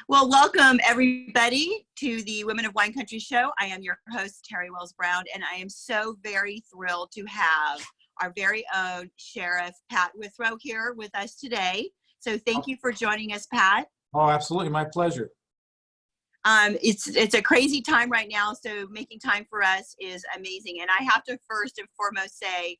Well, welcome everybody to the Women of Wine Country show. I am your host, Terry Wells Brown, and I am so very thrilled to have our very own Sheriff Pat Withrow here with us today. So thank you for joining us, Pat. Oh, absolutely. My pleasure. It's a crazy time right now, so making time for us is amazing. And I have to first and foremost say,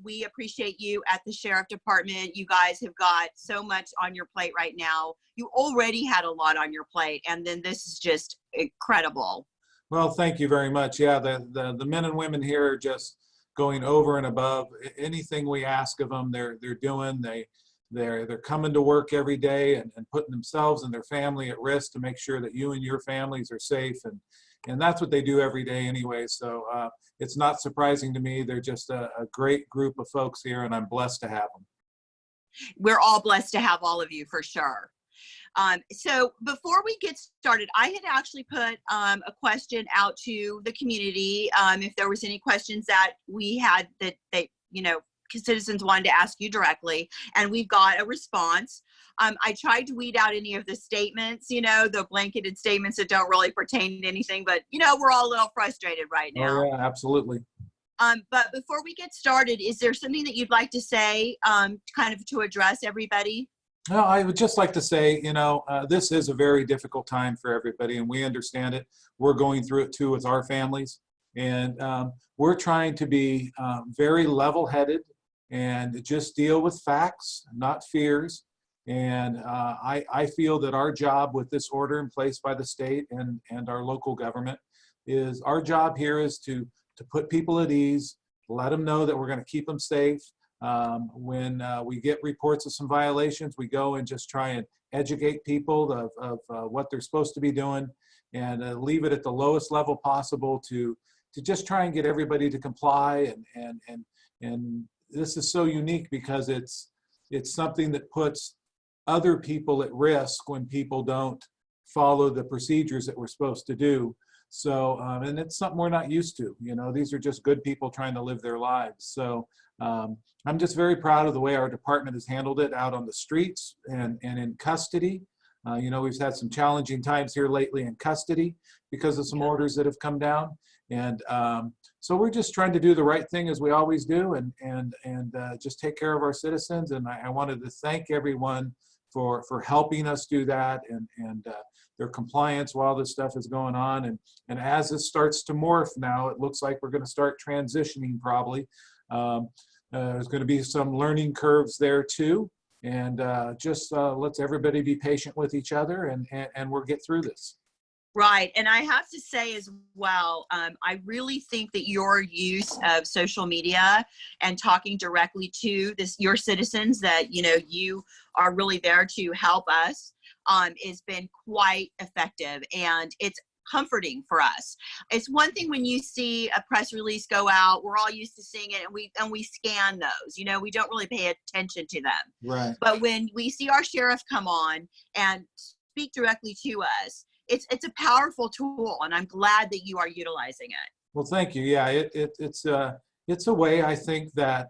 we appreciate you at the Sheriff Department. You guys have got so much on your plate right now. You already had a lot on your plate, and then this is just incredible. Well, thank you very much. Yeah, the men and women here are just going over and above anything we ask of them. They're doing. They're coming to work every day and putting themselves and their family at risk to make sure that you and your families are safe, and that's what they do every day anyway. So it's not surprising to me. They're just a great group of folks here, and I'm blessed to have them. We're all blessed to have all of you for sure. So before we get started, I had actually put a question out to the community, if there was any questions that we had that citizens wanted to ask you directly, and we've got a response. I tried to weed out any of the statements, the blanketed statements that don't really pertain to anything, but we're all a little frustrated right now. Oh, yeah, absolutely. But before we get started, is there something that you'd like to say, kind of to address everybody? No, I would just like to say, this is a very difficult time for everybody, and we understand it. We're going through it too with our families, and we're trying to be very level-headed and just deal with facts, not fears. And I feel that our job with this order in place by the state and our local government is, our job here is to put people at ease, let them know that we're going to keep them safe. When we get reports of some violations, we go and just try and educate people of what they're supposed to be doing, and leave it at the lowest level possible to just try and get everybody to comply. And this is so unique because it's something that puts other people at risk when people don't follow the procedures that we're supposed to do. So, and it's something we're not used to. These are just good people trying to live their lives. So I'm just very proud of the way our department has handled it out on the streets and in custody. We've had some challenging times here lately in custody because of some orders that have come down. And so we're just trying to do the right thing as we always do, and just take care of our citizens. And I wanted to thank everyone for helping us do that, and their compliance while this stuff is going on. And as this starts to morph now, it looks like we're going to start transitioning probably. There's going to be some learning curves there too. And just let's everybody be patient with each other, and we'll get through this. Right. And I have to say as well, I really think that your use of social media and talking directly to your citizens, that, you are really there to help us, has been quite effective. And it's comforting for us. It's one thing when you see a press release go out, we're all used to seeing it, and we scan those, we don't really pay attention to them. Right. But when we see our sheriff come on and speak directly to us, it's a powerful tool, and I'm glad that you are utilizing it. Well, thank you. Yeah, it's a way, I think, that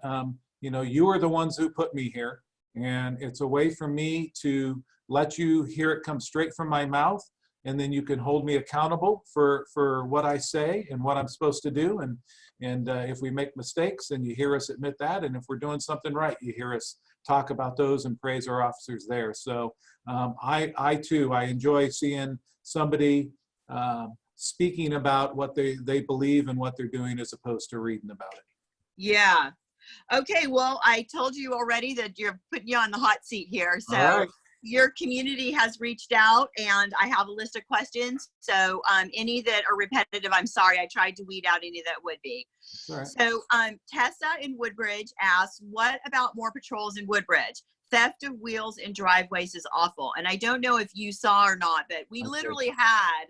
you are the ones who put me here, and it's a way for me to let you hear it come straight from my mouth, and then you can hold me accountable for what I say and what I'm supposed to do. And if we make mistakes, then you hear us admit that, and if we're doing something right, you hear us talk about those and praise our officers there. So I too enjoy seeing somebody speaking about what they believe and what they're doing, as opposed to reading about it. Yeah. Okay. Well, I told you already that you're putting you on the hot seat here. So right. Your community has reached out, and I have a list of questions. So any that are repetitive, I'm sorry. I tried to weed out any that would be. Right. So Tessa in Woodbridge asks, what about more patrols in Woodbridge? Theft of wheels in driveways is awful. And I don't know if you saw or not, but we literally had.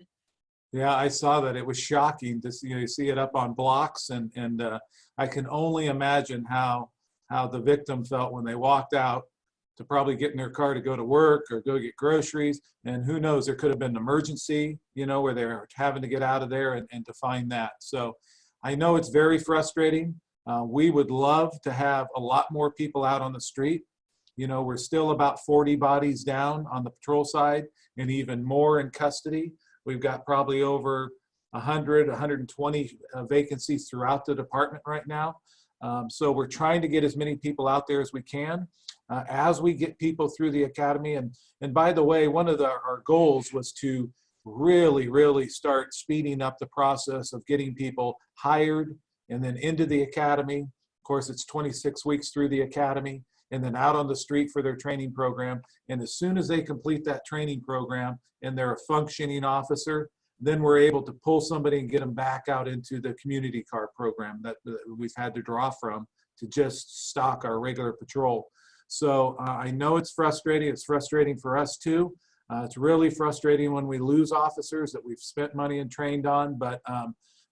Yeah, I saw that. It was shocking to see, you see it up on blocks, and I can only imagine how the victim felt when they walked out to probably get in their car to go to work or go get groceries. And who knows, there could have been an emergency, where they're having to get out of there, and to find that. So I know it's very frustrating. We would love to have a lot more people out on the street. You know, we're still about 40 bodies down on the patrol side and even more in custody. We've got probably over 100, 120 vacancies throughout the department right now. So we're trying to get as many people out there as we can as we get people through the academy. And by the way, one of our goals was to really start speeding up the process of getting people hired and then into the academy. Of course, it's 26 weeks through the academy and then out on the street for their training program. And as soon as they complete that training program and they're a functioning officer, then we're able to pull somebody and get them back out into the community car program that we've had to draw from to just stock our regular patrol. So I know it's frustrating. It's frustrating for us too. It's really frustrating when we lose officers that we've spent money and trained on, but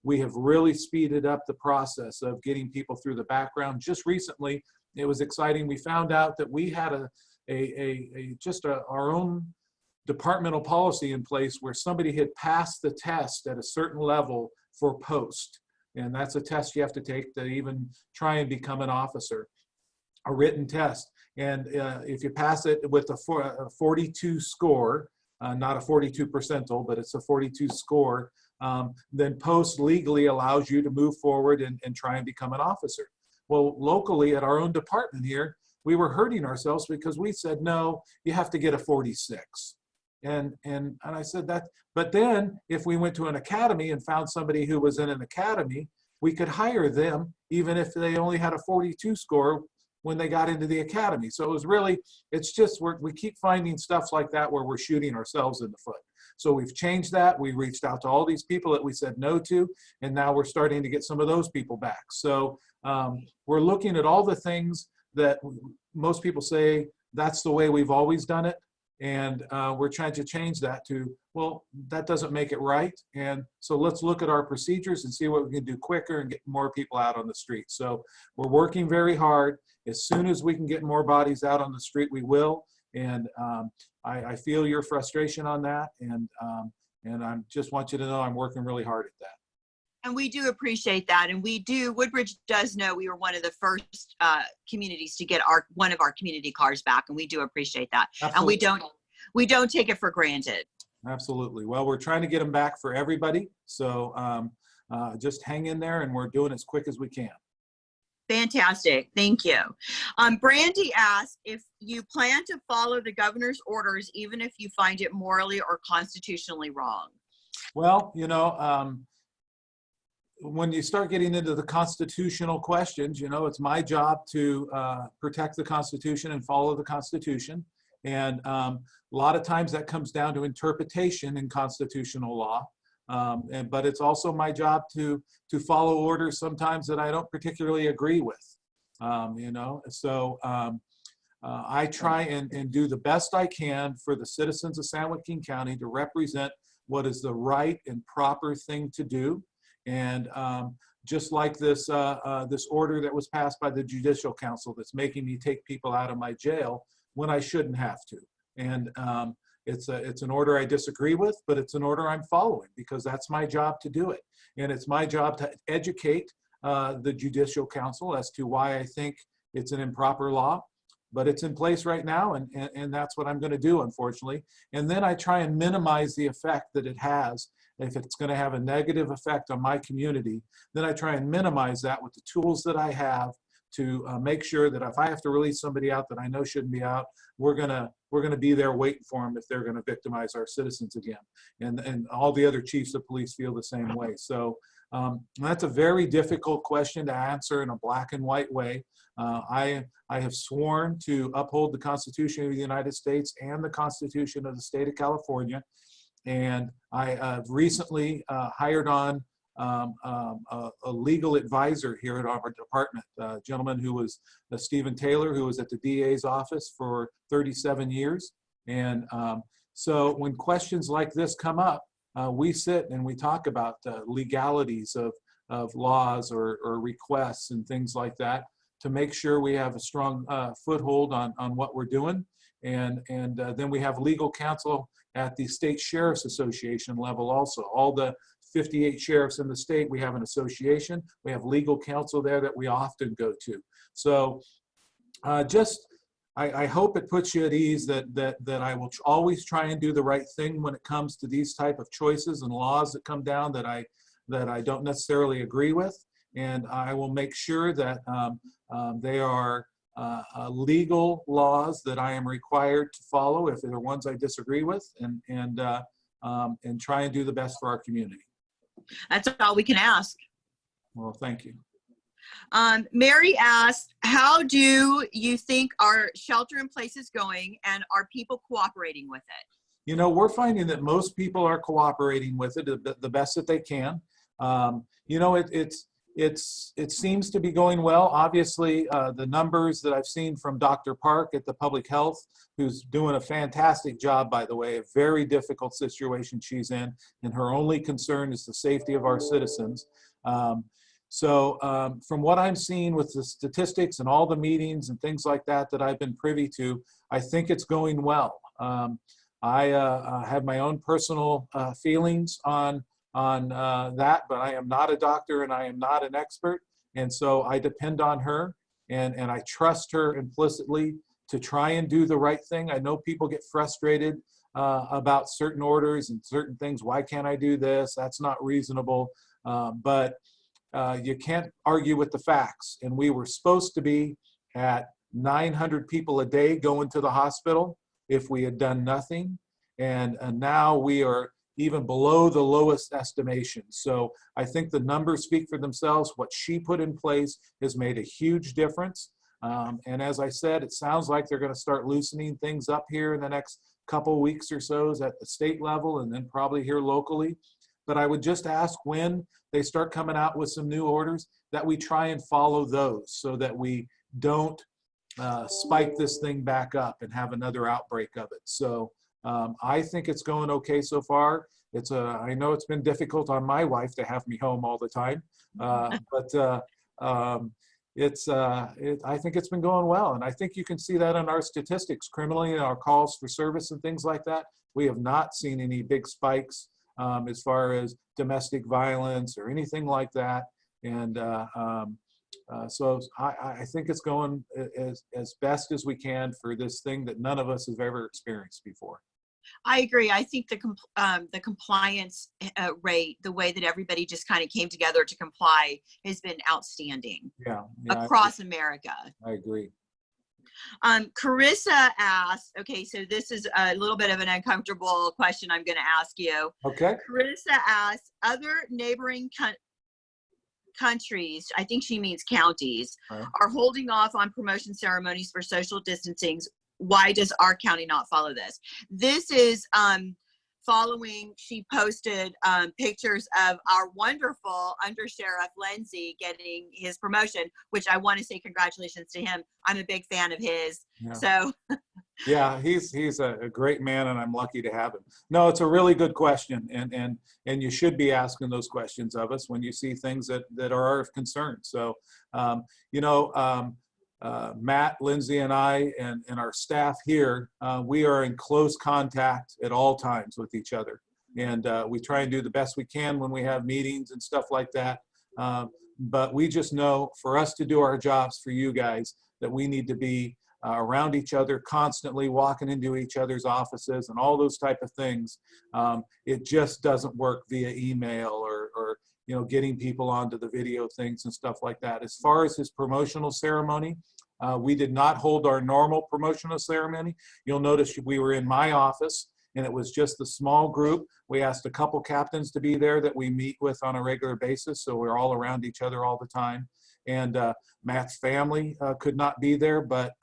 we have really speeded up the process of getting people through the background. Just recently, it was exciting. We found out that we had our own departmental policy in place where somebody had passed the test at a certain level for post. And that's a test you have to take to even try and become an officer, a written test. And if you pass it with a 42 score, not a 42 percentile, but it's a 42 score, then post legally allows you to move forward and try and become an officer. Well, locally at our own department here, we were hurting ourselves because we said, no, you have to get a 46. And I said that, but then if we went to an academy and found somebody who was in an academy, we could hire them even if they only had a 42 score when they got into the academy. So it was really, it's just, we keep finding stuff like that where we're shooting ourselves in the foot. So we've changed that. We reached out to all these people that we said no to, and now we're starting to get some of those people back. So we're looking at all the things that most people say, that's the way we've always done it. And we're trying to change that to, well, that doesn't make it right. And so let's look at our procedures and see what we can do quicker and get more people out on the street. So we're working very hard. As soon as we can get more bodies out on the street, we will. And I feel your frustration on that. And I just want you to know I'm working really hard at that. And we do appreciate that. And Woodbridge does know we were one of the first communities to get one of our community cars back. And we do appreciate that. Absolutely. And we don't take it for granted. Absolutely. Well, we're trying to get them back for everybody. So just hang in there and we're doing as quick as we can. Fantastic. Thank you. Brandy asked if you plan to follow the governor's orders, even if you find it morally or constitutionally wrong. Well, you know, when you start getting into the constitutional questions, you know, it's my job to protect the Constitution and follow the Constitution. And a lot of times that comes down to interpretation in constitutional law. But it's also my job to follow orders sometimes that I don't particularly agree with, you know. So I try and do the best I can for the citizens of San Joaquin County to represent what is the right and proper thing to do. And just like this order that was passed by the Judicial Council that's making me take people out of my jail when I shouldn't have to. And it's an order I disagree with, but it's an order I'm following because that's my job to do it. And it's my job to educate the Judicial Council as to why I think it's an improper law. But it's in place right now, and that's what I'm going to do, unfortunately. And then I try and minimize the effect that it has. If it's going to have a negative effect on my community, then I try and minimize that with the tools that I have to make sure that if I have to release somebody out that I know shouldn't be out, we're gonna be there waiting for them if they're going to victimize our citizens again. And all the other chiefs of police feel the same way. So that's a very difficult question to answer in a black and white way. I have sworn to uphold the Constitution of the United States and the Constitution of the state of California. And I recently hired on a legal advisor here at our department, a gentleman who was Stephen Taylor, who was at the DA's office for 37 years. And so when questions like this come up, we sit and we talk about legalities of laws or requests and things like that to make sure we have a strong foothold on what we're doing. And then we have legal counsel at the State Sheriff's Association level also. All the 58 sheriffs in the state, we have an association. We have legal counsel there that we often go to. So just I hope it puts you at ease that I will always try and do the right thing when it comes to these type of choices and laws that come down that I don't necessarily agree with, and I will make sure that they are legal laws that I am required to follow if they're ones I disagree with, and try and do the best for our community. That's all we can ask. Well, thank you. Mary asked, how do you think our shelter in place is going, and are people cooperating with it? You know, we're finding that most people are cooperating with it the best that they can. You know, it seems to be going well. Obviously, the numbers that I've seen from Dr. Park at the Public Health, who's doing a fantastic job, by the way, a very difficult situation she's in, and her only concern is the safety of our citizens. So from what I'm seeing with the statistics and all the meetings and things like that that I've been privy to, I think it's going well. I have my own personal feelings on that, but I am not a doctor and I am not an expert. And so I depend on her, and I trust her implicitly to try and do the right thing. I know people get frustrated about certain orders and certain things. Why can't I do this? That's not reasonable. But you can't argue with the facts. And we were supposed to be at 900 people a day going to the hospital if we had done nothing. And now we are even below the lowest estimation. So I think the numbers speak for themselves. What she put in place has made a huge difference. And as I said, it sounds like they're going to start loosening things up here in the next couple weeks or so at the state level, and then probably here locally. But I would just ask, when they start coming out with some new orders, that we try and follow those so that we don't spike this thing back up and have another outbreak of it. So I think it's going okay so far. I know it's been difficult on my wife to have me home all the time, but I think it's been going well. And I think you can see that in our statistics, criminally, in our calls for service and things like that. We have not seen any big spikes as far as domestic violence or anything like that. And so I think it's going as best as we can for this thing that none of us have ever experienced before. I agree. I think the compliance rate, the way that everybody just kind of came together to comply, has been outstanding. Yeah, across America. I agree. Carissa asked, okay, so this is a little bit of an uncomfortable question I'm going to ask you. Okay. Carissa asked, other neighboring countries, I think she means counties, are holding off on promotion ceremonies for social distancing. Why does our county not follow this? This is following, she posted pictures of our wonderful Under Sheriff Lindsay getting his promotion, which I want to say congratulations to him. I'm a big fan of his. Yeah. So yeah, he's a great man, and I'm lucky to have him. No, it's a really good question, and you should be asking those questions of us when you see things that are of concern. So you know, Matt, Lindsay, and I, and our staff here, we are in close contact at all times with each other. And we try and do the best we can when we have meetings and stuff like that. But we just know, for us to do our jobs for you guys, that we need to be around each other constantly, walking into each other's offices and all those type of things. It just doesn't work via email or you know, getting people onto the video things and stuff like that. As far as his promotional ceremony, we did not hold our normal promotional ceremony. You'll notice we were in my office, and it was just a small group. We asked a couple captains to be there that we meet with on a regular basis, so we're all around each other all the time. And Matt's family could not be there, but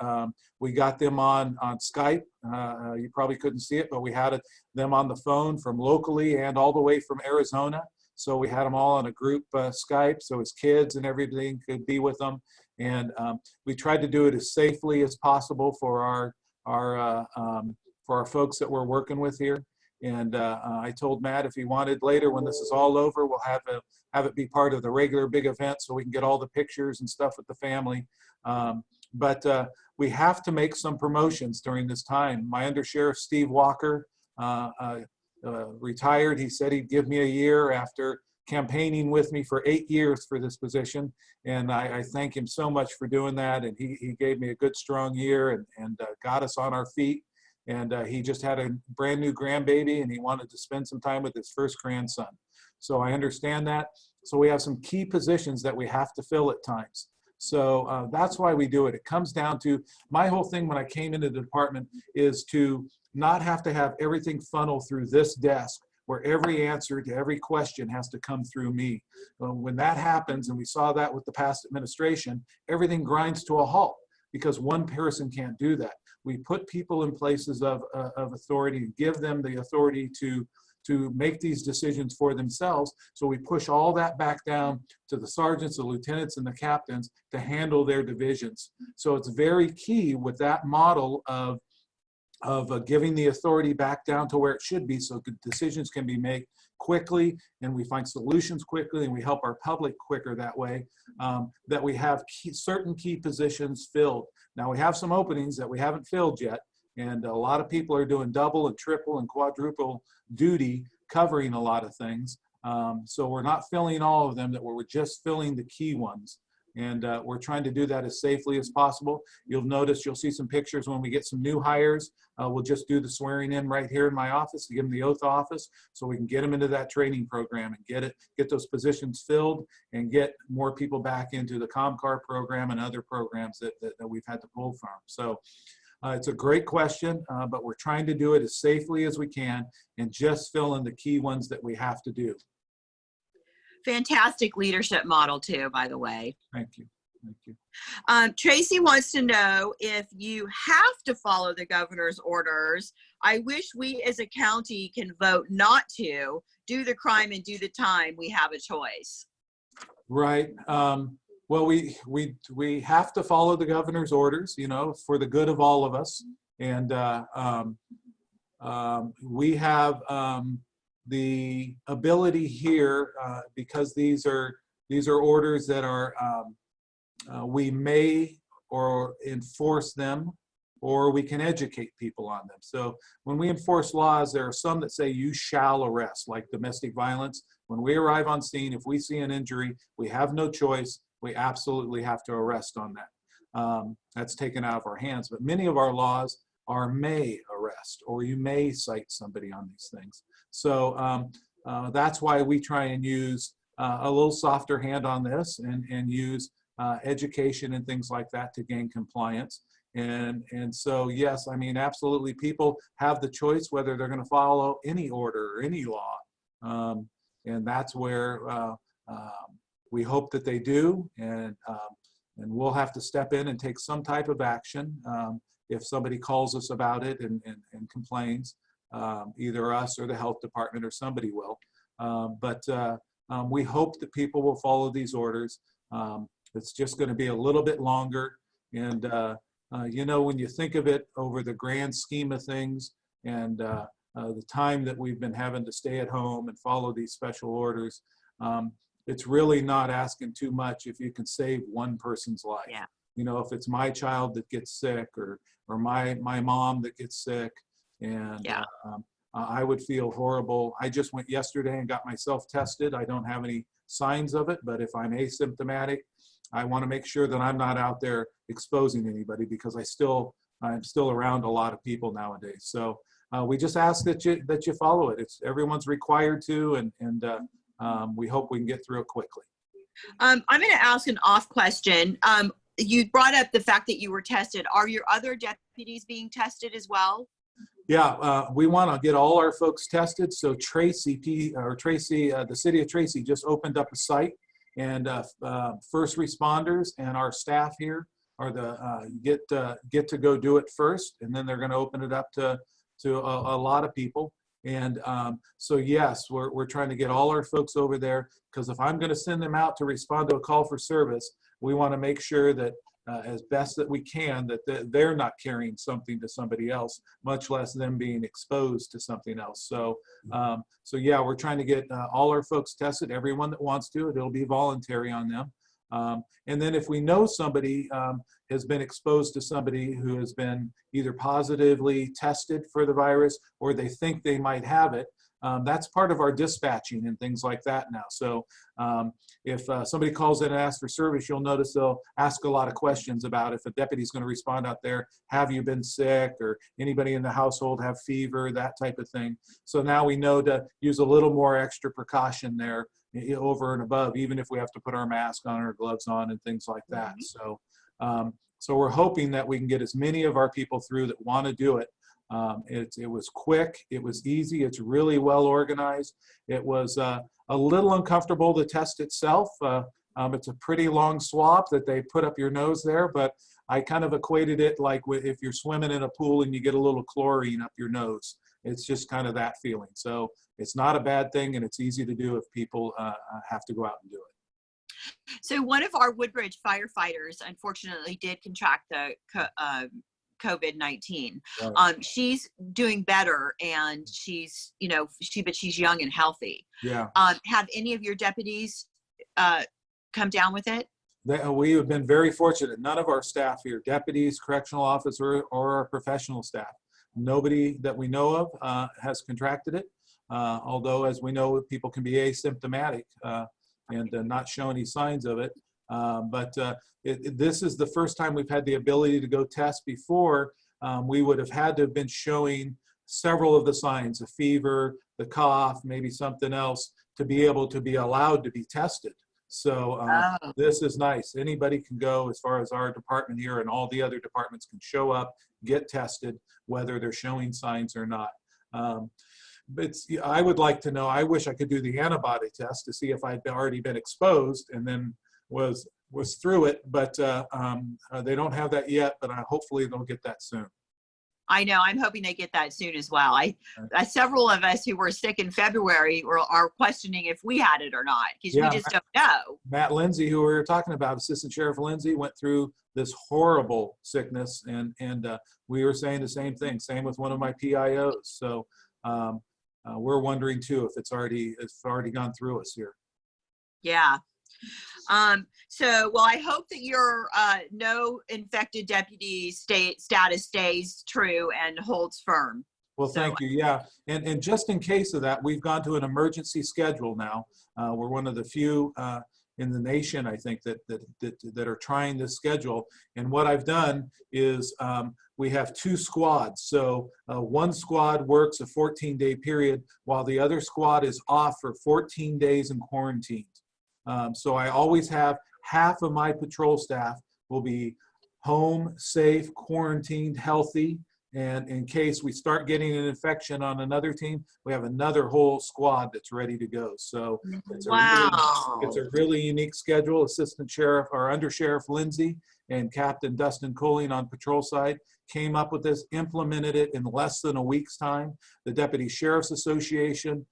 we got them on Skype. You probably couldn't see it, but we had them on the phone from locally and all the way from Arizona. So we had them all on a group Skype, so his kids and everything could be with them. And we tried to do it as safely as possible for our folks that we're working with here. And I told Matt, if he wanted later, when this is all over, we'll have it be part of the regular big event so we can get all the pictures and stuff with the family. But we have to make some promotions during this time. My Undersheriff, Steve Walker, retired. He said he'd give me a year after campaigning with me for 8 years for this position, and I thank him so much for doing that. And he gave me a good, strong year and got us on our feet. And he just had a brand new grandbaby, and he wanted to spend some time with his first grandson. So I understand that. So we have some key positions that we have to fill at times. So that's why we do it. It comes down to, my whole thing when I came into the department is to not have to have everything funnel through this desk, where every answer to every question has to come through me. When that happens, and we saw that with the past administration, everything grinds to a halt because one person can't do that. We put people in places of authority, give them the authority to make these decisions for themselves. So we push all that back down to the sergeants, the lieutenants, and the captains to handle their divisions. So it's very key with that model of giving the authority back down to where it should be, so good decisions can be made quickly, and we find solutions quickly, and we help our public quicker that way, that we have certain key positions filled. Now we have some openings that we haven't filled yet, and a lot of people are doing double and triple and quadruple duty covering a lot of things. So we're not filling all of them, that we're just filling the key ones. And we're trying to do that as safely as possible. You'll notice, you'll see some pictures when we get some new hires. We'll just do the swearing in right here in my office to give them the oath of office, so we can get them into that training program and get those positions filled and get more people back into the ComCar program and other programs that we've had to pull from. So it's a great question, but we're trying to do it as safely as we can and just fill in the key ones that we have to do. Fantastic leadership model too, by the way. Thank you. Thank you. Tracy wants to know if you have to follow the governor's orders. I wish we as a county can vote not to do the crime and do the time. We have a choice. Right. Well, we have to follow the governor's orders, you know, for the good of all of us. And we have the ability here, because these are orders that are, we may or enforce them, or we can educate people on them. So when we enforce laws, there are some that say you shall arrest, like domestic violence. When we arrive on scene, if we see an injury, we have no choice. We absolutely have to arrest on that. That's taken out of our hands. But many of our laws are may arrest, or you may cite somebody on these things. So that's why we try and use a little softer hand on this, and use education and things like that to gain compliance. And so, yes, I mean, absolutely, people have the choice whether they're going to follow any order or any law. And that's where we hope that they do. And we'll have to step in and take some type of action if somebody calls us about it and complains. Either us or the health department or somebody will. But we hope that people will follow these orders. It's just going to be a little bit longer. And, you know, when you think of it over the grand scheme of things, and the time that we've been having to stay at home and follow these special orders, it's really not asking too much if you can save one person's life. Yeah. You know, if it's my child that gets sick, or my mom that gets sick, and yeah. I would feel horrible. I just went yesterday and got myself tested. I don't have any signs of it, but if I'm asymptomatic, I want to make sure that I'm not out there exposing anybody, because I'm still around a lot of people nowadays. So we just ask that you follow it. Everyone's required to, and we hope we can get through it quickly. I'm going to ask an off question. You brought up the fact that you were tested. Are your other deputies being tested as well? Yeah, we want to get all our folks tested. So Tracy, the city of Tracy just opened up a site, and first responders and our staff here are get to go do it first, and then they're going to open it up to a lot of people. And so yes, we're trying to get all our folks over there, because if I'm going to send them out to respond to a call for service, we want to make sure that as best that we can, that they're not carrying something to somebody else, much less them being exposed to something else. So, so yeah, we're trying to get all our folks tested, everyone that wants to. It'll be voluntary on them. And then if we know somebody has been exposed to somebody who has been either positively tested for the virus, or they think they might have it, that's part of our dispatching and things like that now. So if somebody calls in and asks for service, you'll notice they'll ask a lot of questions about if a deputy's going to respond out there. Have you been sick, or anybody in the household have fever, that type of thing. So now we know to use a little more extra precaution there over and above, even if we have to put our mask on or gloves on and things like that. So so we're hoping that we can get as many of our people through that want to do it. It was quick, it was easy, it's really well organized. It was a little uncomfortable, the test itself. It's a pretty long swab that they put up your nose there, but I kind of equated it like if you're swimming in a pool and you get a little chlorine up your nose. It's just kind of that feeling. So it's not a bad thing, and it's easy to do if people have to go out and do it. So one of our Woodbridge firefighters, unfortunately, did contract the COVID-19. Right. She's doing better, and she's, but she's young and healthy. Yeah. Have any of your deputies come down with it? We have been very fortunate. None of our staff here, deputies, correctional officer, or our professional staff, nobody that we know of has contracted it. Although, as we know, people can be asymptomatic and not show any signs of it. This is the first time we've had the ability to go test. Before, we would have had to have been showing several of the signs, the fever, the cough, maybe something else, to be able to be allowed to be tested. So this is nice. Anybody can go, as far as our department here, and all the other departments can show up, get tested, whether they're showing signs or not. But I would like to know, I wish I could do the antibody test to see if I'd already been exposed and then was through it, but they don't have that yet, but hopefully they'll get that soon. I know, I'm hoping they get that soon as well. Several of us who were sick in February are questioning if we had it or not, because we just don't know. Matt Lindsay, who we were talking about, Assistant Sheriff Lindsay, went through this horrible sickness, and we were saying the same thing. Same with one of my PIOs. So we're wondering too if it's already gone through us here. Yeah. Well, I hope that your no infected deputy status stays true and holds firm. Well, thank you. Yeah, and just in case of that, we've gone to an emergency schedule now. We're one of the few in the nation, I think, that are trying this schedule. And what I've done is we have 2 squads. So one squad works a 14-day period while the other squad is off for 14 days and quarantined. So I always have half of my patrol staff will be home, safe, quarantined, healthy. And in case we start getting an infection on another team, we have another whole squad that's ready to go. So it's a really unique schedule. Assistant Sheriff or Under Sheriff Lindsay and Captain Dustin Colling on patrol side came up with this, implemented it in less than a week's time. The Deputy Sheriff's Association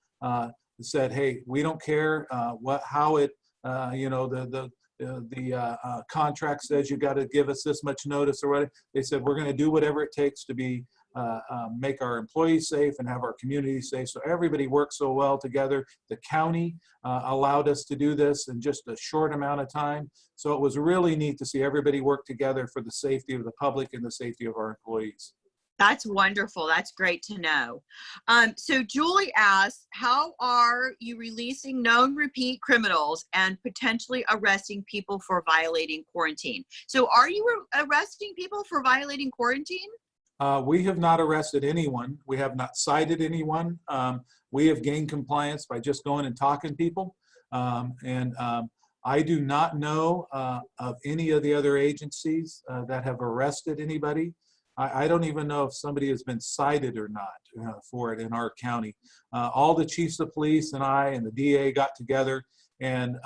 said, hey, we don't care how it, the contract says you got to give us this much notice or whatever. They said, we're going to do whatever it takes to make our employees safe and have our community safe. So everybody worked so well together. The county allowed us to do this in just a short amount of time. So it was really neat to see everybody work together for the safety of the public and the safety of our employees. That's wonderful. That's great to know. So Julie asks, how are you releasing known repeat criminals and potentially arresting people for violating quarantine? So are you arresting people for violating quarantine? We have not arrested anyone. We have not cited anyone. We have gained compliance by just going and talking to people. I do not know of any of the other agencies that have arrested anybody. I don't even know if somebody has been cited or not for it in our county. All the chiefs of police and I and the DA got together, and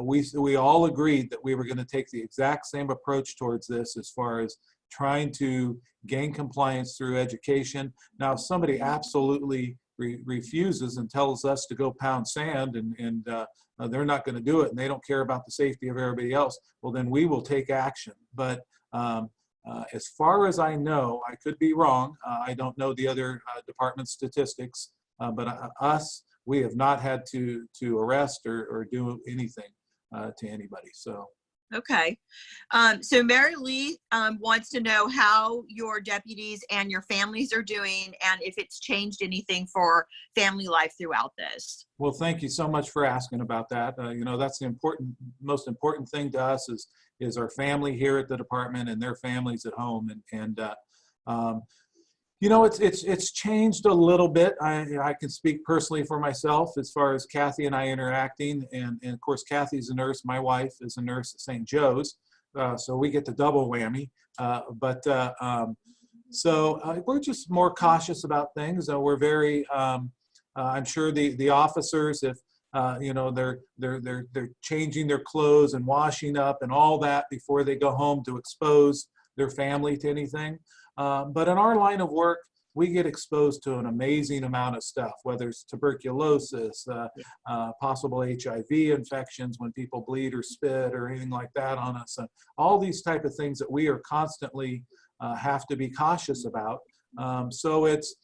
we all agreed that we were going to take the exact same approach towards this as far as trying to gain compliance through education. Now, if somebody absolutely refuses and tells us to go pound sand and they're not going to do it and they don't care about the safety of everybody else, well, then we will take action. But as far as I know, I could be wrong. I don't know the other department statistics, but we have not had to arrest or do anything to anybody. So Okay. So Mary Lee wants to know how your deputies and your families are doing and if it's changed anything for family life throughout this. Well, thank you so much for asking about that. That's the most important thing to us is our family here at the department and their families at home. Um, it's changed a little bit. I can speak personally for myself as far as Kathy and I interacting. And of course, Kathy's a nurse. My wife is a nurse at St. Joe's. So we get the double whammy. So we're just more cautious about things. We're very, I'm sure the officers, if they're changing their clothes and washing up and all that before they go home to expose their family to anything. But in our line of work, we get exposed to an amazing amount of stuff, whether it's tuberculosis, possible HIV infections when people bleed or spit or anything like that on us, and all these type of things that we are constantly have to be cautious about. So it's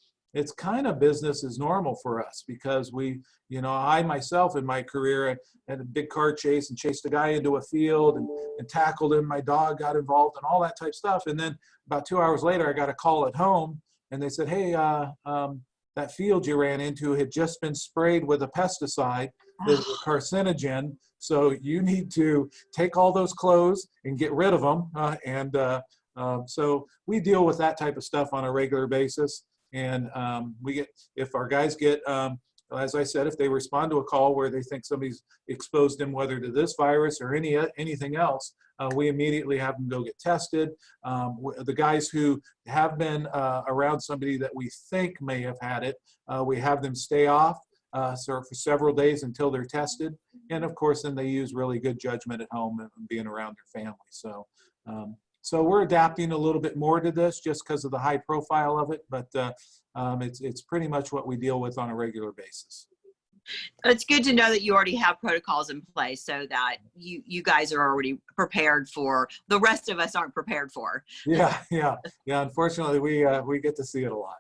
kind of business as normal for us because I myself in my career, I had a big car chase and chased a guy into a field and tackled him. My dog got involved and all that type of stuff. And then about 2 hours later, I got a call at home and they said, hey, that field you ran into had just been sprayed with a pesticide that's a carcinogen. So you need to take all those clothes and get rid of them. So we deal with that type of stuff on a regular basis. And if our guys get, as I said, if they respond to a call where they think somebody's exposed them, whether to this virus or anything else, we immediately have them go get tested. The guys who have been around somebody that we think may have had it, we have them stay off for several days until they're tested. And of course, then they use really good judgment at home and being around their family. So we're adapting a little bit more to this just because of the high profile of it, but it's pretty much what we deal with on a regular basis. It's good to know that you already have protocols in place so that you guys are already prepared for the rest of us aren't prepared for. Yeah. Unfortunately, we get to see it a lot.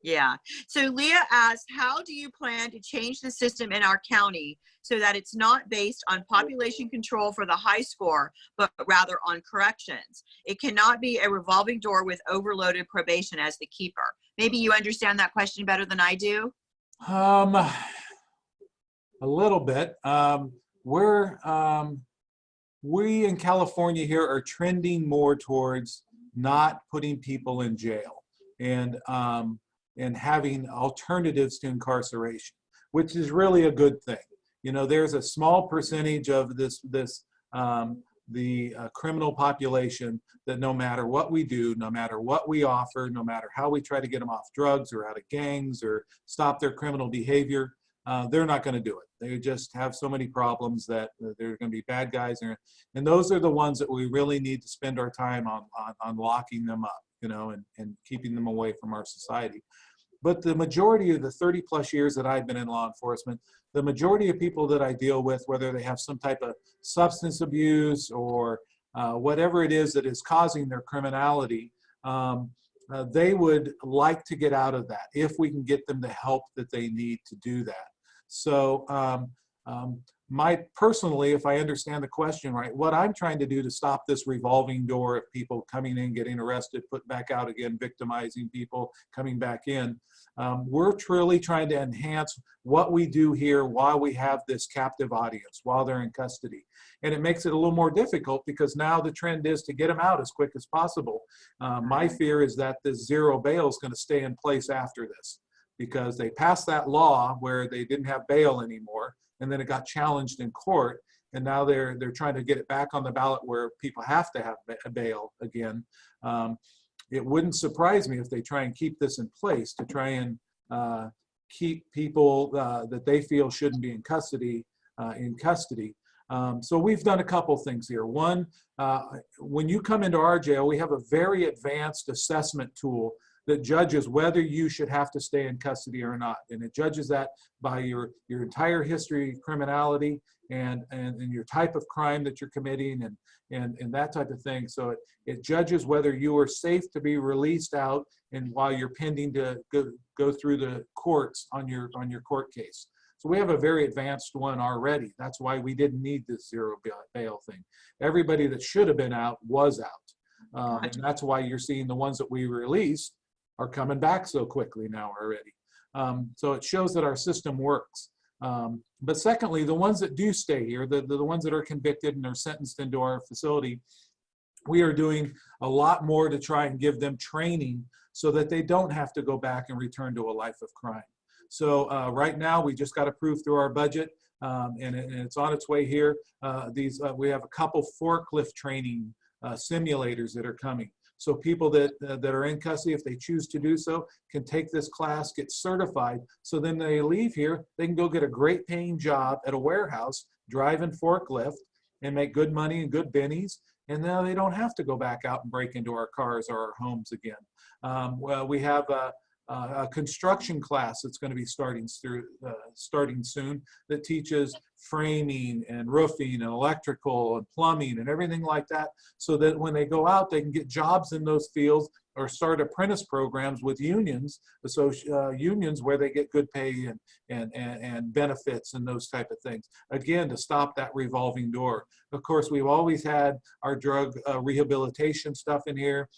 Yeah. So Leah asked, how do you plan to change the system in our county so that it's not based on population control for the high score, but rather on corrections? It cannot be a revolving door with overloaded probation as the keeper. Maybe you understand that question better than I do? A little bit. We in California here are trending more towards not putting people in jail and having alternatives to incarceration, which is really a good thing. There's a small percentage of the criminal population that no matter what we do, no matter what we offer, no matter how we try to get them off drugs or out of gangs or stop their criminal behavior, they're not going to do it. They just have so many problems that they're going to be bad guys. And those are the ones that we really need to spend our time on locking them up, and keeping them away from our society. But the majority of the 30 plus years that I've been in law enforcement, the majority of people that I deal with, whether they have some type of substance abuse or whatever it is that is causing their criminality, they would like to get out of that if we can get them the help that they need to do that. So personally, if I understand the question right, what I'm trying to do to stop this revolving door of people coming in, getting arrested, put back out again, victimizing people, coming back in, we're truly trying to enhance what we do here while we have this captive audience, while they're in custody. And it makes it a little more difficult because now the trend is to get them out as quick as possible. My fear is that this zero bail is going to stay in place after this because they passed that law where they didn't have bail anymore. And then it got challenged in court, and now they're trying to get it back on the ballot where people have to have a bail again. It wouldn't surprise me if they try and keep this in place to try and keep people that they feel shouldn't be in custody in custody. So we've done a couple things here. One, when you come into our jail, we have a very advanced assessment tool that judges whether you should have to stay in custody or not. And it judges that by your entire history of criminality and your type of crime that you're committing and that type of thing. So it judges whether you are safe to be released out and while you're pending to go through the courts on your court case. So we have a very advanced one already. That's why we didn't need this zero bail thing. Everybody that should have been out was out. And that's why you're seeing the ones that we released are coming back so quickly now already. So it shows that our system works. But secondly, the ones that do stay here, the ones that are convicted and are sentenced into our facility, we are doing a lot more to try and give them training so that they don't have to go back and return to a life of crime. So right now, we just got approved through our budget, and it's on its way here. We have a couple forklift training simulators that are coming. So people that are in custody, if they choose to do so, can take this class, get certified. So then they leave here, they can go get a great paying job at a warehouse, driving forklift, and make good money and good bennies. And now they don't have to go back out and break into our cars or our homes again. Well, we have a construction class that's going to be starting soon that teaches framing and roofing and electrical and plumbing and everything like that, so that when they go out, they can get jobs in those fields or start apprentice programs with unions, unions where they get good pay and benefits and those type of things. Again, to stop that revolving door. Of course, we've always had our drug rehabilitation stuff in here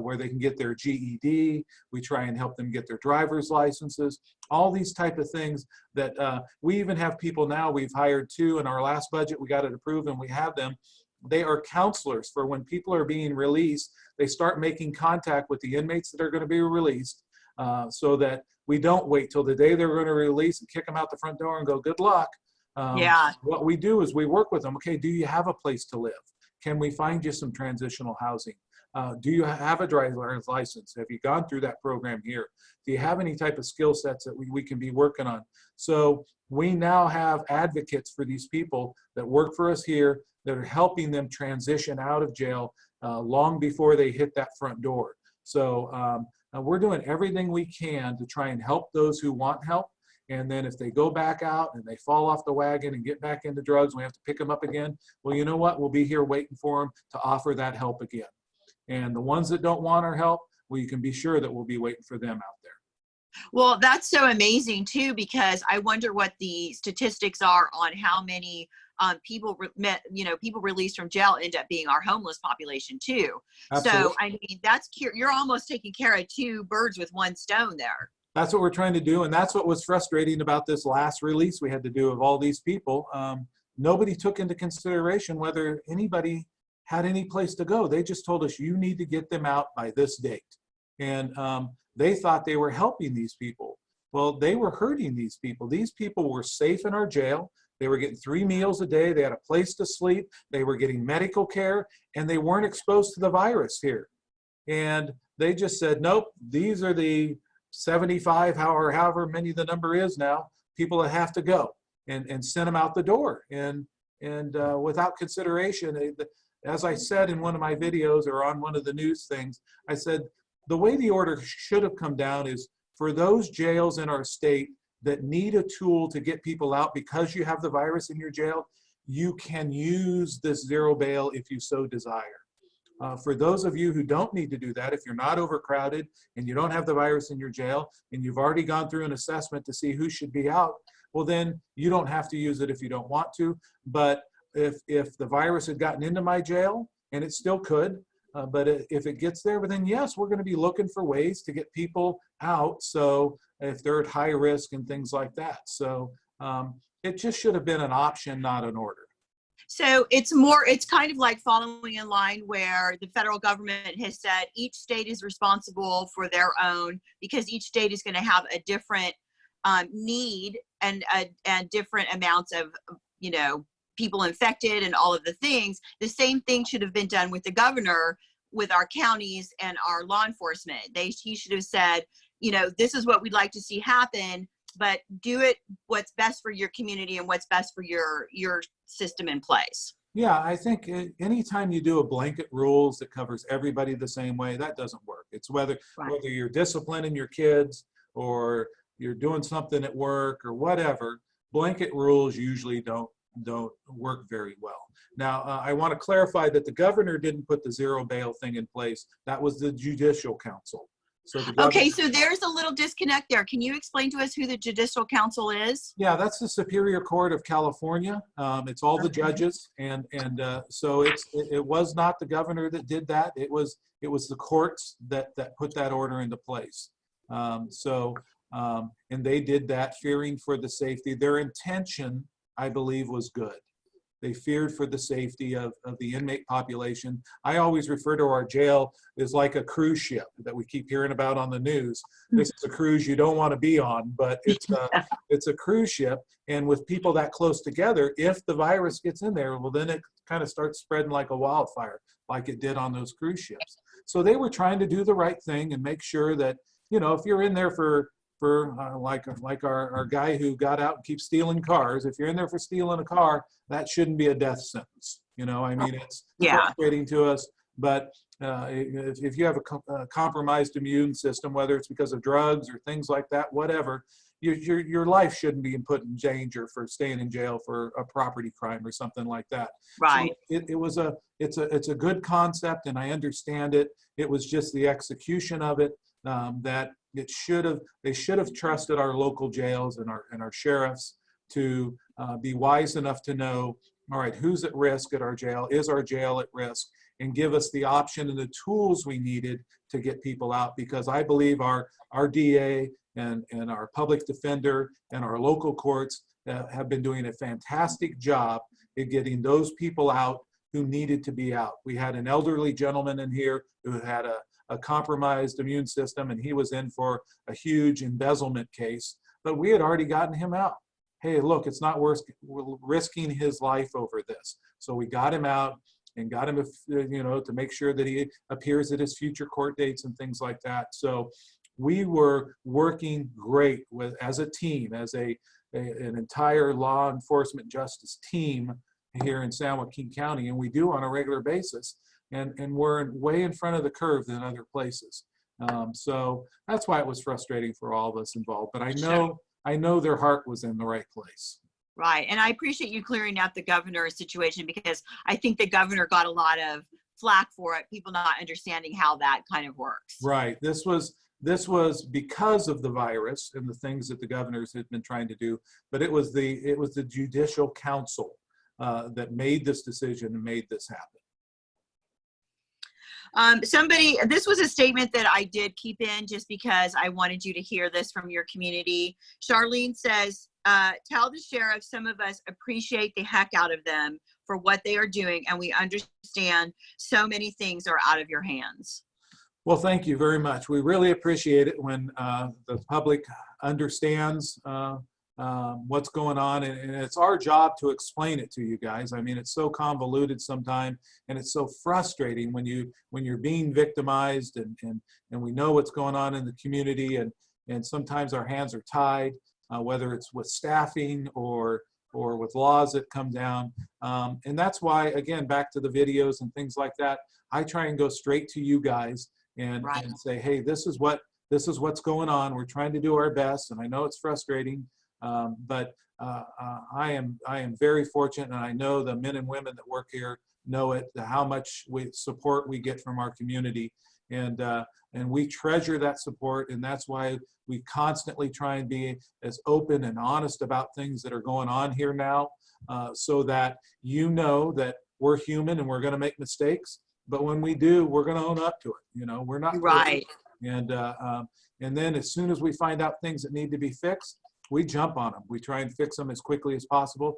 where they can get their GED. We try and help them get their driver's licenses. All these type of things that we even have people now, we've hired 2 in our last budget, we got it approved and we have them. They are counselors for when people are being released. They start making contact with the inmates that are going to be released so that we don't wait till the day they're going to release and kick them out the front door and go, good luck. Yeah. What we do is we work with them. Okay, do you have a place to live? Can we find you some transitional housing? Do you have a driver's license? Have you gone through that program here? Do you have any type of skill sets that we can be working on? So we now have advocates for these people that work for us here that are helping them transition out of jail long before they hit that front door. So we're doing everything we can to try and help those who want help. And then if they go back out and they fall off the wagon and get back into drugs, we have to pick them up again. Well, you know what? We'll be here waiting for them to offer that help again. And the ones that don't want our help, well, you can be sure that we'll be waiting for them out there. Well, that's so amazing too, because I wonder what the statistics are on how many people released from jail end up being our homeless population too. Absolutely. So, I mean, you're almost taking care of 2 birds with 1 stone there. That's what we're trying to do. And that's what was frustrating about this last release we had to do of all these people. Nobody took into consideration whether anybody had any place to go. They just told us, you need to get them out by this date. And they thought they were helping these people. Well, they were hurting these people. These people were safe in our jail. They were getting 3 meals a day. They had a place to sleep. They were getting medical care, and they weren't exposed to the virus here. And they just said, nope, these are the 75, however many the number is now, people that have to go, and send them out the door. And without consideration, as I said in one of my videos or on one of the news things, I said, the way the order should have come down is for those jails in our state that need a tool to get people out because you have the virus in your jail, you can use this zero bail if you so desire. For those of you who don't need to do that, if you're not overcrowded and you don't have the virus in your jail and you've already gone through an assessment to see who should be out, well then you don't have to use it if you don't want to. But if the virus had gotten into my jail, and it still could, but if it gets there, then yes, we're going to be looking for ways to get people out. So if they're at high risk and things like that. So it just should have been an option, not an order. So it's kind of like following in line where the federal government has said each state is responsible for their own, because each state is going to have a different need and different amounts of, people infected and all of the things. The same thing should have been done with the governor, with our counties and our law enforcement. He should have said, this is what we'd like to see happen, but do it what's best for your community and what's best for your system in place. Yeah, I think anytime you do a blanket rules that covers everybody the same way, that doesn't work. It's whether you're disciplining your kids or you're doing something at work or whatever, blanket rules usually don't work very well. Now, I want to clarify that the governor didn't put the zero bail thing in place. That was the Judicial Council. So the governor, Okay, so there's a little disconnect there. Can you explain to us who the Judicial Council is? yeah, that's the Superior Court of California. It's all the judges, and so it was not the governor that did that. It was the courts that put that order into place. And they did that fearing for the safety. Their intention, I believe, was good. They feared for the safety of the inmate population. I always refer to our jail as like a cruise ship that we keep hearing about on the news. This is a cruise you don't want to be on, but it's a cruise ship. And with people that close together, if the virus gets in there, well, then it kind of starts spreading like a wildfire, like it did on those cruise ships. So they were trying to do the right thing and make sure that, if you're in there for like our guy who got out and keeps stealing cars, if you're in there for stealing a car, that shouldn't be a death sentence. I mean, it's frustrating to us, but if you have a compromised immune system, whether it's because of drugs or things like that, whatever, your life shouldn't be put in danger for staying in jail for a property crime or something like that. Right. So it's a good concept, and I understand it. It was just the execution of it that they should have trusted our local jails and our sheriffs to be wise enough to know, all right, who's at risk at our jail? Is our jail at risk? And give us the option and the tools we needed to get people out, because I believe our DA and our public defender and our local courts have been doing a fantastic job at getting those people out who needed to be out. We had an elderly gentleman in here who had a compromised immune system, and he was in for a huge embezzlement case, but we had already gotten him out. Hey, look, it's not worth risking his life over this. So we got him out and got him, to make sure that he appears at his future court dates and things like that. So we were working great as a team, as an entire law enforcement justice team here in San Joaquin County, and we do on a regular basis. And we're way in front of the curve than other places. So that's why it was frustrating for all of us involved. But I know their heart was in the right place. Right. And I appreciate you clearing out the governor's situation, because I think the governor got a lot of flack for it, people not understanding how that kind of works. Right. This was because of the virus and the things that the governors had been trying to do, but it was the Judicial Council that made this decision and made this happen. This was a statement that I did keep in just because I wanted you to hear this from your community. Charlene says, tell the sheriff some of us appreciate the heck out of them for what they are doing, and we understand so many things are out of your hands. Well, thank you very much. We really appreciate it when the public understands what's going on, and it's our job to explain it to you guys. I mean, it's so convoluted sometimes, and it's so frustrating when you're being victimized, and we know what's going on in the community, and sometimes our hands are tied, whether it's with staffing or with laws that come down. And that's why, again, back to the videos and things like that, I try and go straight to you guys and say, hey, this is what's going on. We're trying to do our best, and I know it's frustrating. But I am very fortunate, and I know the men and women that work here know it, how much support we get from our community, and we treasure that support, and that's why we constantly try and be as open and honest about things that are going on here now, so that that we're human and we're going to make mistakes, but when we do, we're going to own up to it. We're not right. And then as soon as we find out things that need to be fixed, we jump on them. We try and fix them as quickly as possible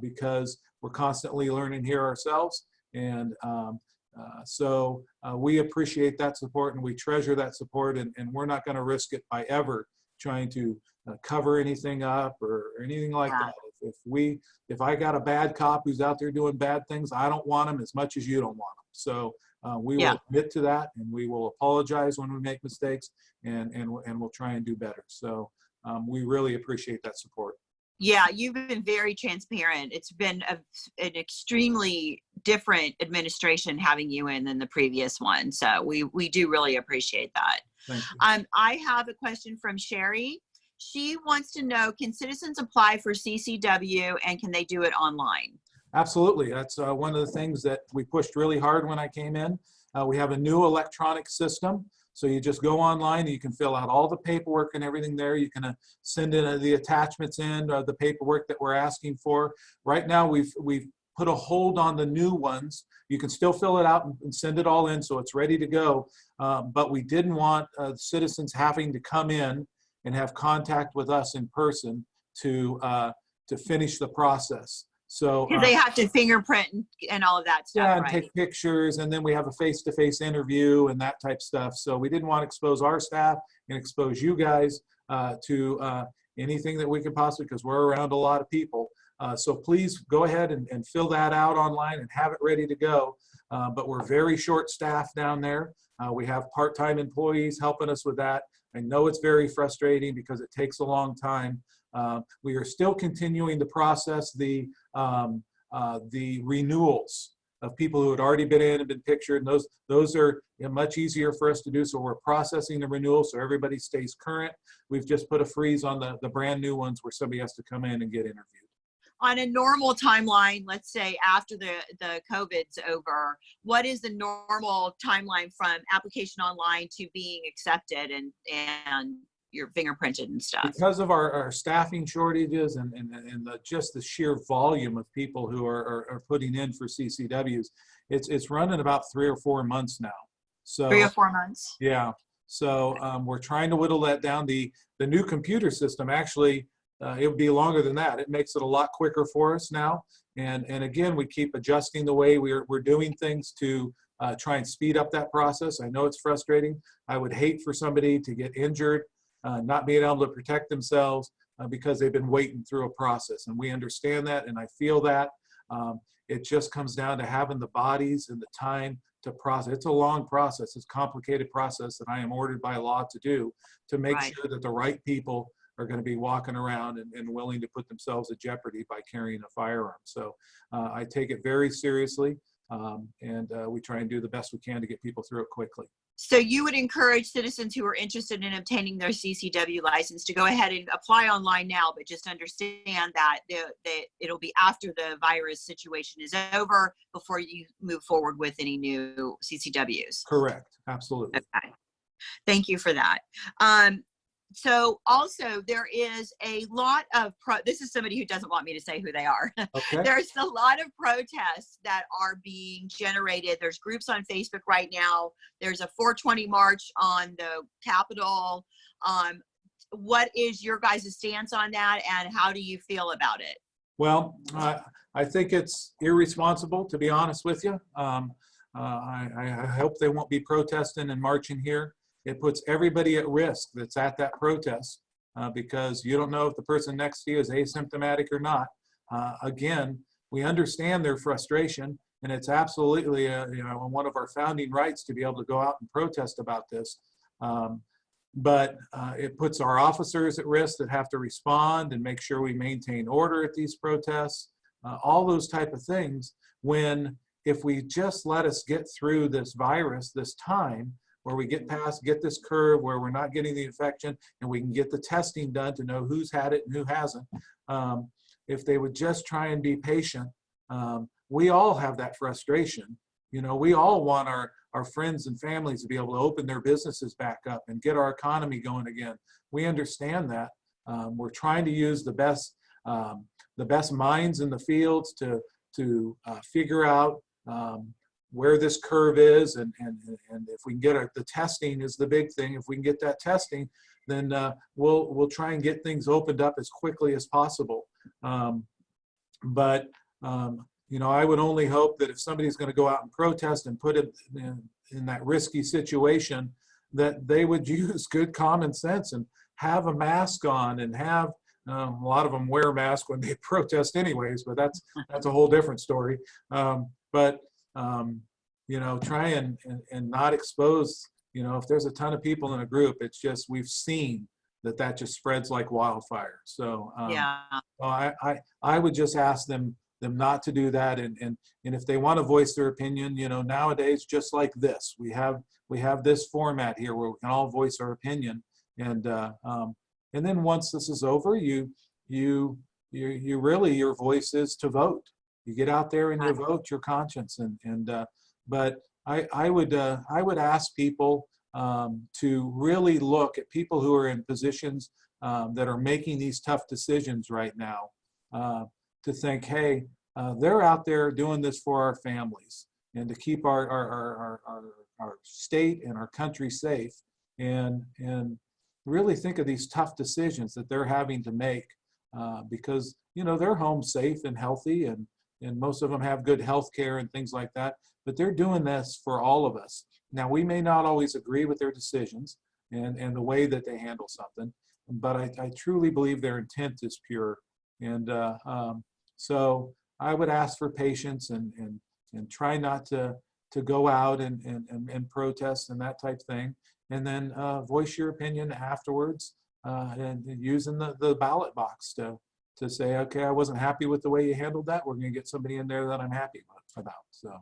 because we're constantly learning here ourselves. And so we appreciate that support, and we treasure that support, and we're not going to risk it by ever trying to cover anything up or anything like that. If I got a bad cop who's out there doing bad things, I don't want him as much as you don't want him. So we will admit to that, and we will apologize when we make mistakes, and we'll try and do better. So we really appreciate that support. Yeah, you've been very transparent. It's been an extremely different administration having you in than the previous one. So we do really appreciate that. Thank you. I have a question from Sherry. She wants to know, can citizens apply for CCW, and can they do it online? Absolutely. That's one of the things that we pushed really hard when I came in. We have a new electronic system So you just go online and you can fill out all the paperwork and everything there. You can send in the attachments in, the paperwork that we're asking for. Right now, we've put a hold on the new ones. You can still fill it out and send it all in so it's ready to go. But we didn't want citizens having to come in and have contact with us in person to finish the process. So because they have to fingerprint and all of that stuff, yeah, and right? take pictures, and then we have a face-to-face interview and that type stuff. So we didn't want to expose our staff and expose you guys to anything that we could possibly, because we're around a lot of people. So please go ahead and fill that out online and have it ready to go. But we're very short-staffed down there. We have part-time employees helping us with that. I know it's very frustrating because it takes a long time. We are still continuing to process the renewals of people who had already been in and been pictured. And those are much easier for us to do. So we're processing the renewals so everybody stays current. We've just put a freeze on the brand new ones where somebody has to come in and get interviewed. On a normal timeline, let's say after the COVID's over, what is the normal timeline from application online to being accepted and you're fingerprinted and stuff? Because of our staffing shortages and just the sheer volume of people who are putting in for CCWs, it's running about 3 or 4 months now. So 3 or 4 months. Yeah. So we're trying to whittle that down. The new computer system actually, it would be longer than that. It makes it a lot quicker for us now. And again, we keep adjusting the way we're doing things to try and speed up that process. I know it's frustrating. I would hate for somebody to get injured, not being able to protect themselves because they've been waiting through a process. And we understand that, and I feel that. It just comes down to having the bodies and the time to process. It's a long process. It's a complicated process that I am ordered by law to do to make Right. sure that the right people are going to be walking around and willing to put themselves at jeopardy by carrying a firearm. So I take it very seriously, and we try and do the best we can to get people through it quickly. So you would encourage citizens who are interested in obtaining their CCW license to go ahead and apply online now, but just understand that it'll be after the virus situation is over before you move forward with any new CCWs. Correct. Absolutely. Okay. Thank you for that. So also there is a lot of this is somebody who doesn't want me to say who they are. Okay. There's a lot of protests that are being generated. There's groups on Facebook right now. There's a 420 march on the Capitol. What is your guys' stance on that, and how do you feel about it? Well, I think it's irresponsible, to be honest with you. I hope they won't be protesting and marching here. It puts everybody at risk that's at that protest because you don't know if the person next to you is asymptomatic or not. Again, we understand their frustration, and it's absolutely one of our founding rights to be able to go out and protest about this. But it puts our officers at risk that have to respond and make sure we maintain order at these protests, all those type of things. When if we just let us get through this virus, this time, where we get this curve where we're not getting the infection and we can get the testing done to know who's had it and who hasn't. If they would just try and be patient, we all have that frustration. You know, we all want our friends and families to be able to open their businesses back up and get our economy going again. We understand that. We're trying to use the best minds in the fields to figure out where this curve is, and if we can get the testing is the big thing. If we can get that testing, then we'll try and get things opened up as quickly as possible. But I would only hope that if somebody's going to go out and protest and put it in that risky situation, that they would use good common sense and have a mask on and have a lot of them wear a mask when they protest anyways, but that's a whole different story. Try and not expose, if there's a ton of people in a group, it's just, we've seen that just spreads like wildfire. So Yeah. I would just ask them not to do that. And if they want to voice their opinion, nowadays, just like this, we have this format here where we can all voice our opinion. And then once this is over, you really, your voice is to vote. You get out there and you vote your conscience. But I would ask people to really look at people who are in positions that are making these tough decisions right now, to think, hey, they're out there doing this for our families and to keep our state and our country safe, and really think of these tough decisions that they're having to make, because they're home safe and healthy, and most of them have good health care and things like that, but they're doing this for all of us. Now, we may not always agree with their decisions and the way that they handle something, but I truly believe their intent is pure. And so I would ask for patience and try not to go out and protest and that type thing, and then voice your opinion afterwards, and using the ballot box to say, okay, I wasn't happy with the way you handled that. We're going to get somebody in there that I'm happy about. So.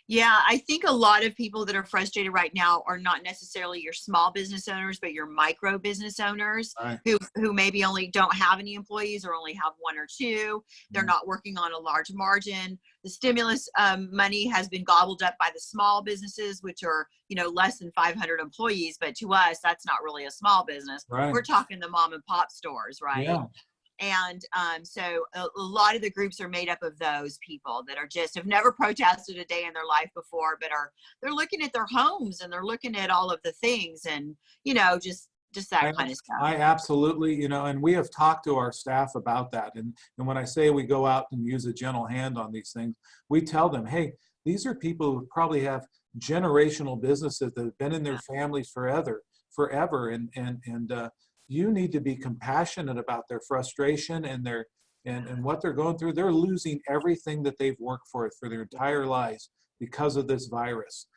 Yeah, I think a lot of people that are frustrated right now are not necessarily your small business owners, but your micro business owners, Right. who maybe only don't have any employees or only have one or two. They're not working on a large margin. The stimulus money has been gobbled up by the small businesses, which are, less than 500 employees. But to us, that's not really a small business. Right. We're talking the mom and pop stores, right? Yeah. And so a lot of the groups are made up of those people that are have never protested a day in their life before, but they're looking at their homes and they're looking at all of the things, and just that kind of stuff. I absolutely, and we have talked to our staff about that. And when I say we go out and use a gentle hand on these things, we tell them, hey, these are people who probably have generational businesses that have been in their families forever, and you need to be compassionate about their frustration and what they're going through. They're losing everything that they've worked for their entire lives because of this virus.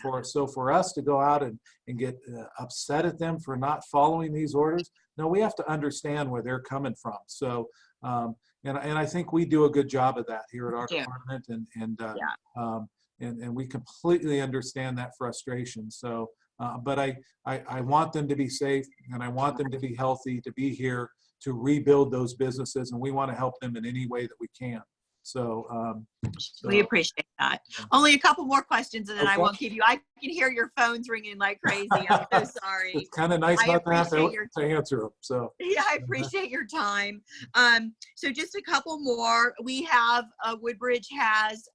For us to go out and get upset at them for not following these orders, no, we have to understand where they're coming from. So, and I think we do a good job of that here at our department, and we completely understand that frustration. So. But I want them to be safe, and I want them to be healthy, to be here to rebuild those businesses, and we want to help them in any way that we can. So, we appreciate that. Only a couple more questions, and then I won't keep you. I can hear your phones ringing like crazy. I'm so sorry. It's kind of nice not to have to answer them. So yeah, I appreciate your time. So just a couple more. We have Woodbridge has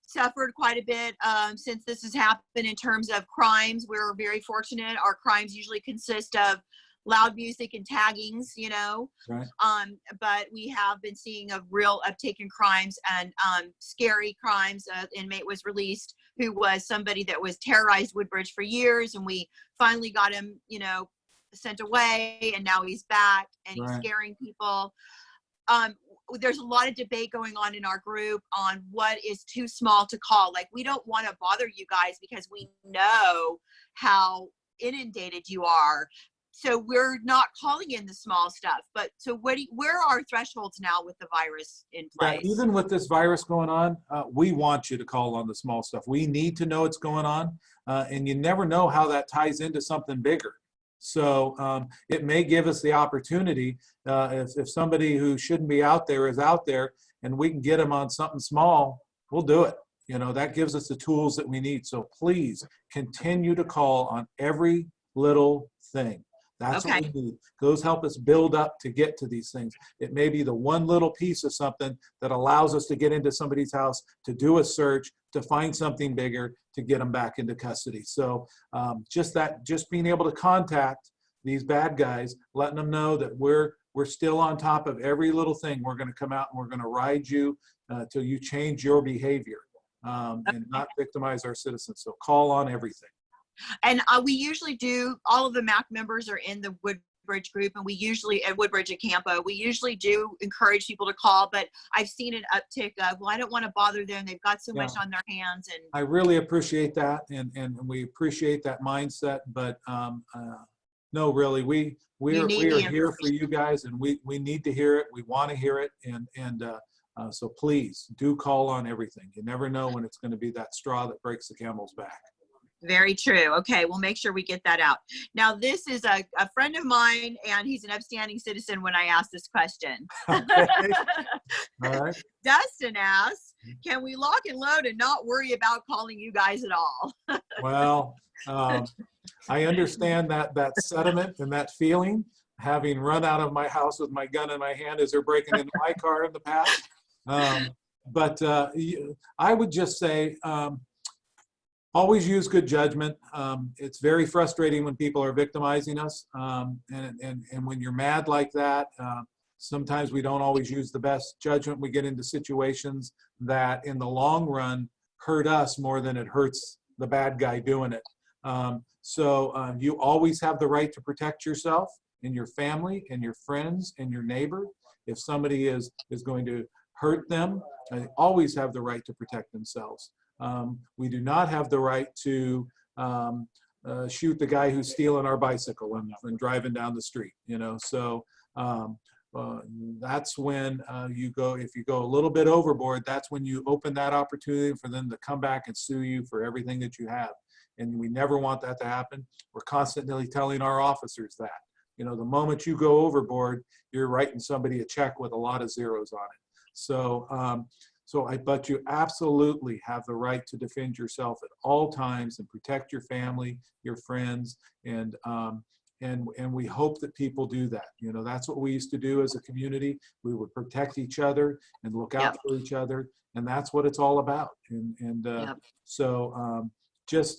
suffered quite a bit since this has happened in terms of crimes. We're very fortunate. Our crimes usually consist of loud music and taggings, Right. But we have been seeing a real uptick in crimes and scary crimes. An inmate was released who was somebody that was terrorized Woodbridge for years, and we finally got him, sent away, and now he's back and he's scaring people. There's a lot of debate going on in our group on what is too small to call. Like, we don't want to bother you guys because we know how inundated you are. So we're not calling in the small stuff. But so where are our thresholds now with the virus in place? Yeah, even with this virus going on, we want you to call on the small stuff. We need to know what's going on, and you never know how that ties into something bigger. So it may give us the opportunity, if somebody who shouldn't be out there is out there, and we can get them on something small, we'll do it. That gives us the tools that we need. So please continue to call on every little thing. That's what we need. Those help us build up to get to these things. It may be the one little piece of something that allows us to get into somebody's house, to do a search, to find something bigger, to get them back into custody. So just being able to contact these bad guys, letting them know that we're still on top of every little thing. We're going to come out and we're going to ride you till you change your behavior, and not victimize our citizens. So call on everything. And we usually do, all of the MAC members are in the Woodbridge group, and we usually, at Woodbridge at Campo, we usually do encourage people to call, but I've seen an uptick of, well, I don't want to bother them. They've got so much on their hands. And I really appreciate that, and we appreciate that mindset, but no, really, we are here for you guys, and we need to hear it. We want to hear it, and so please do call on everything. You never know when it's going to be that straw that breaks the camel's back. Very true. Okay, we'll make sure we get that out. Now, this is a friend of mine, and he's an upstanding citizen when I ask this question. Okay. All right. Dustin asks, can we lock and load and not worry about calling you guys at all? Well, I understand that sentiment and that feeling, having run out of my house with my gun in my hand as they're breaking into my car in the past. But I would just say, always use good judgment. It's very frustrating when people are victimizing us. And when you're mad like that, sometimes we don't always use the best judgment. We get into situations that in the long run hurt us more than it hurts the bad guy doing it. So you always have the right to protect yourself and your family and your friends and your neighbor. If somebody is going to hurt them, they always have the right to protect themselves. We do not have the right to shoot the guy who's stealing our bicycle and driving down the street, you know. So that's when if you go a little bit overboard, that's when you open that opportunity for them to come back and sue you for everything that you have. And we never want that to happen. We're constantly telling our officers that, you know, the moment you go overboard, you're writing somebody a check with a lot of zeros on it. So, but you absolutely have the right to defend yourself at all times and protect your family, your friends, and we hope that people do that. You know, that's what we used to do as a community. We would protect each other and look out for each other, and that's what it's all about.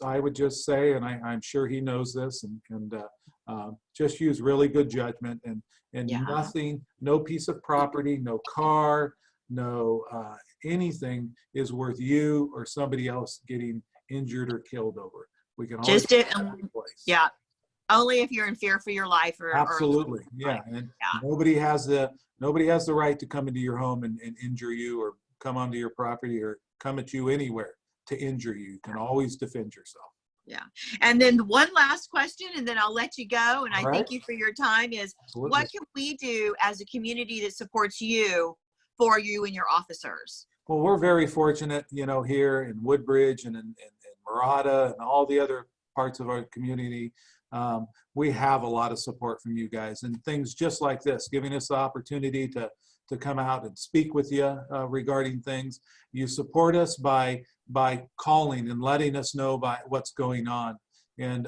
I would just say, and I'm sure he knows this, and just use really good judgment and nothing, no piece of property, no car, no anything is worth you or somebody else getting injured or killed over. We can always only if you're in fear for your life absolutely. And nobody has the right to come into your home and injure you or come onto your property or come at you anywhere to injure you. You can always defend yourself. Yeah. And then one last question, and then I'll let you go. And I thank you for your time is, what can we do as a community that supports you for you and your officers? Well, we're very fortunate, you know, here in Woodbridge and in Murata and all the other parts of our community. We have a lot of support from you guys and things just like this, giving us the opportunity to come out and speak with you regarding things. You support us by calling and letting us know by what's going on. And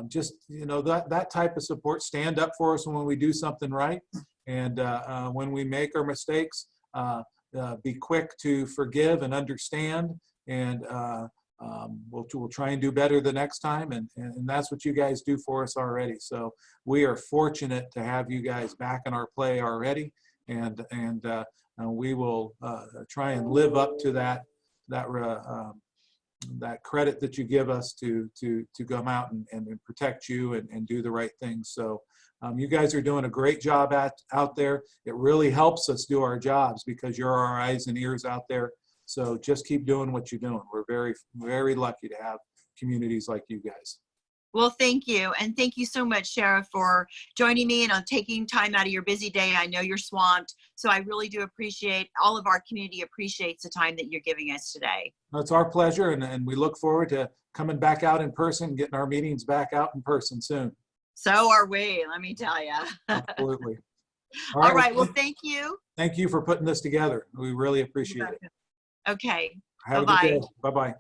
just, you know, that type of support, stand up for us when we do something right. And when we make our mistakes, be quick to forgive and understand. And we'll try and do better the next time. And that's what you guys do for us already. So we are fortunate to have you guys back in our play already. And we will try and live up to that credit that you give us to come out and protect you and do the right things. So you guys are doing a great job out there. It really helps us do our jobs because you're our eyes and ears out there. So just keep doing what you're doing. We're very, very lucky to have communities like you guys. Well, thank you. And thank you so much, Sheriff, for joining me and on taking time out of your busy day. I know you're swamped. So I really do appreciate, all of our community appreciates the time that you're giving us today. It's our pleasure. And we look forward to coming back out in person, getting our meetings back out in person soon. So are we, let me tell you. Absolutely. All right. Well, thank you. Thank you for putting this together. We really appreciate it. Okay. Have a good day. Bye-bye.